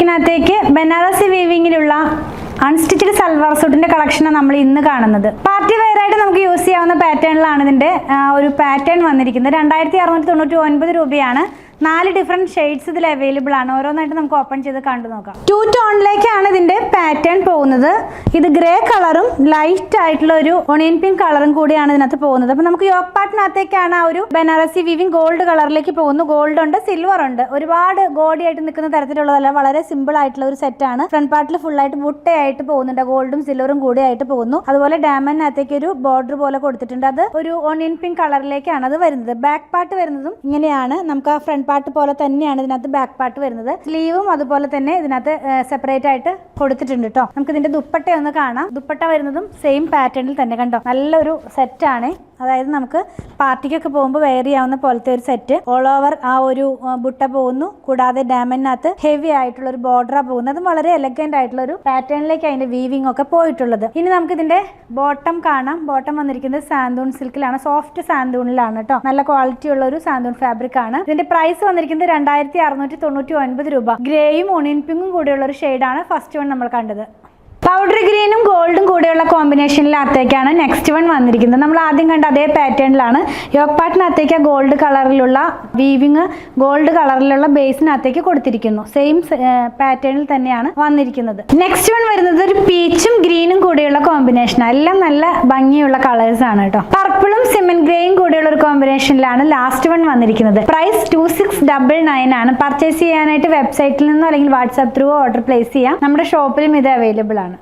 ഇതിനകത്തേക്ക് ബനാറസി വീവിങ്ങിലുള്ള അൺസ്റ്റിച്ചഡ് സൽവാർ സൂട്ടിന്റെ കളക്ഷനാണ് നമ്മൾ ഇന്ന് കാണുന്നത്. പാർട്ടി വെയർ ആയിട്ട് നമുക്ക് യൂസ് ചെയ്യാവുന്ന പാറ്റേണിലാണ് ഇതിന്റെ ഒരു പാറ്റേൺ വന്നിരിക്കുന്നത്. 2699 രൂപയാണ്. 4 ഡിഫറെന്റ് ഷെയ്ഡ്സ് ഇതിൽ അവൈലബിൾ ആണ്. ഓരോന്നായിട്ട് നമുക്ക് ഓപ്പൺ ചെയ്ത് കണ്ടു നോക്കാം. 2 ടോണിലേക്കാണ് ഇതിന്റെ പാറ്റേൺ പോകുന്നത്. ഇത് ഗ്രേ കളറും ലൈറ്റ് ആയിട്ടുള്ള ഒരു ഒണിയൻ പിങ്ക് കളറും കൂടിയാണ് ഇതിനകത്ത് പോകുന്നത്. അപ്പൊ നമുക്ക് യോക്ക് പാർട്ടിനകത്തേക്കാണ് ആ ഒരു ബനാറസി വീവിംഗ് ഗോൾഡ് കളറിലേക്ക് പോകുന്നു. ഗോൾഡ് ഉണ്ട്, സിൽവർ ഉണ്ട്. ഒരുപാട് ഗോഡി ആയിട്ട് നിൽക്കുന്ന തരത്തിലുള്ളതല്ല, വളരെ സിമ്പിൾ ആയിട്ടുള്ള ഒരു സെറ്റ് ആണ്. ഫ്രണ്ട് പാർട്ടിൽ ഫുൾ ആയിട്ട് ബുട്ടയായിട്ട് പോകുന്നുണ്ട്. ഗോൾഡും സിൽവറും കൂടി ആയിട്ട് പോകുന്നു. അതുപോലെ ഡയമണ്ടിനകത്തേക്ക് ഒരു ബോർഡർ പോലെ കൊടുത്തിട്ടുണ്ട്. അത് ഒരു ഒണിയൻ പിങ്ക് കളറിലേക്കാണ് അത് വരുന്നത്. ബാക്ക് പാർട്ട് വരുന്നതും ഇങ്ങനെയാണ്. നമുക്ക് ആ ഫ്രണ്ട് പാർട്ട് പോലെ തന്നെയാണ് ഇതിനകത്ത് ബാക്ക് പാർട്ട് വരുന്നത്. സ്ലീവും അതുപോലെ തന്നെ ഇതിനകത്ത് സെപ്പറേറ്റ് ആയിട്ട് കൊടുത്തിട്ടുണ്ട് കേട്ടോ. നമുക്ക് ഇതിന്റെ ദുപ്പട്ട ഒന്ന് കാണാം. ദുപ്പട്ട വരുന്നതും സെയിം പാറ്റേണിൽ തന്നെ കണ്ടോ. നല്ലൊരു സെറ്റാണ്. അതായത് നമുക്ക് പാർട്ടിക്കൊക്കെ പോകുമ്പോൾ വെയർ ചെയ്യാവുന്ന പോലത്തെ ഒരു സെറ്റ്. ഓൾ ഓവർ ആ ഒരു ബുട്ട പോകുന്നു. കൂടാതെ ഡയമണ്ടിനകത്ത് ഹെവി ആയിട്ടുള്ള ഒരു ബോർഡറാ പോകുന്നത്. അതും വളരെ എലഗന്റ് ആയിട്ടുള്ള ഒരു പാറ്റേണിലേക്ക് അതിന്റെ വീവിംഗ് ഒക്കെ പോയിട്ടുള്ളത്. ഇനി നമുക്ക് ഇതിന്റെ ബോട്ടം കാണാം. ബോട്ടം വന്നിരിക്കുന്നത് സാന്തൂൺ സിൽക്കിലാണ്. സോഫ്റ്റ് സാന്തൂണിലാണ് കേട്ടോ. നല്ല ക്വാളിറ്റി ഉള്ള ഒരു സാന്തൂൺ ഫാബ്രിക് ആണ്. ഇതിന്റെ പ്രൈസ് വന്നിരിക്കുന്നത് 2699 രൂപ. ഗ്രേയും ഒണിയൻ പിങ്കും കൂടിയുള്ള ഒരു ഷെയ്ഡാണ് ഫസ്റ്റ് വൺ നമ്മൾ കണ്ടത്. പൗഡർ ഗ്രീനും ഗോൾഡും കൂടെയുള്ള കോമ്പിനേഷനിലകത്തേക്കാണ് നെക്സ്റ്റ് വൺ വന്നിരിക്കുന്നത്. നമ്മൾ ആദ്യം കണ്ട അതേ പാറ്റേണിലാണ്. യോക്ക് പാർട്ടിനകത്തേക്ക് ഗോൾഡ് കളറിലുള്ള വീവിങ് ഗോൾഡ് കളറിലുള്ള ബേസിനകത്തേക്ക് കൊടുത്തിരിക്കുന്നു. സെയിം പാറ്റേണിൽ തന്നെയാണ് വന്നിരിക്കുന്നത്. നെക്സ്റ്റ് വൺ വരുന്നത് ഒരു പീച്ചും ഗ്രീനും കൂടെയുള്ള കോമ്പിനേഷനാണ്. എല്ലാം നല്ല ഭംഗിയുള്ള കളേഴ്സ് ആണ് കേട്ടോ. പർപ്പിളും സിമന്റ് ഗ്രേയും കൂടെയുള്ള ഒരു കോമ്പിനേഷനിലാണ് ലാസ്റ്റ് വൺ വന്നിരിക്കുന്നത്. പ്രൈസ് 2699 ആണ്. പർച്ചേസ് ചെയ്യാനായിട്ട് വെബ്സൈറ്റിൽ നിന്നോ അല്ലെങ്കിൽ വാട്സ്ആപ്പ് ത്രൂ ഓർഡർ പ്ലേസ് ചെയ്യാം. നമ്മുടെ ഷോപ്പിലും ഇത് അവൈലബിൾ ആണ്.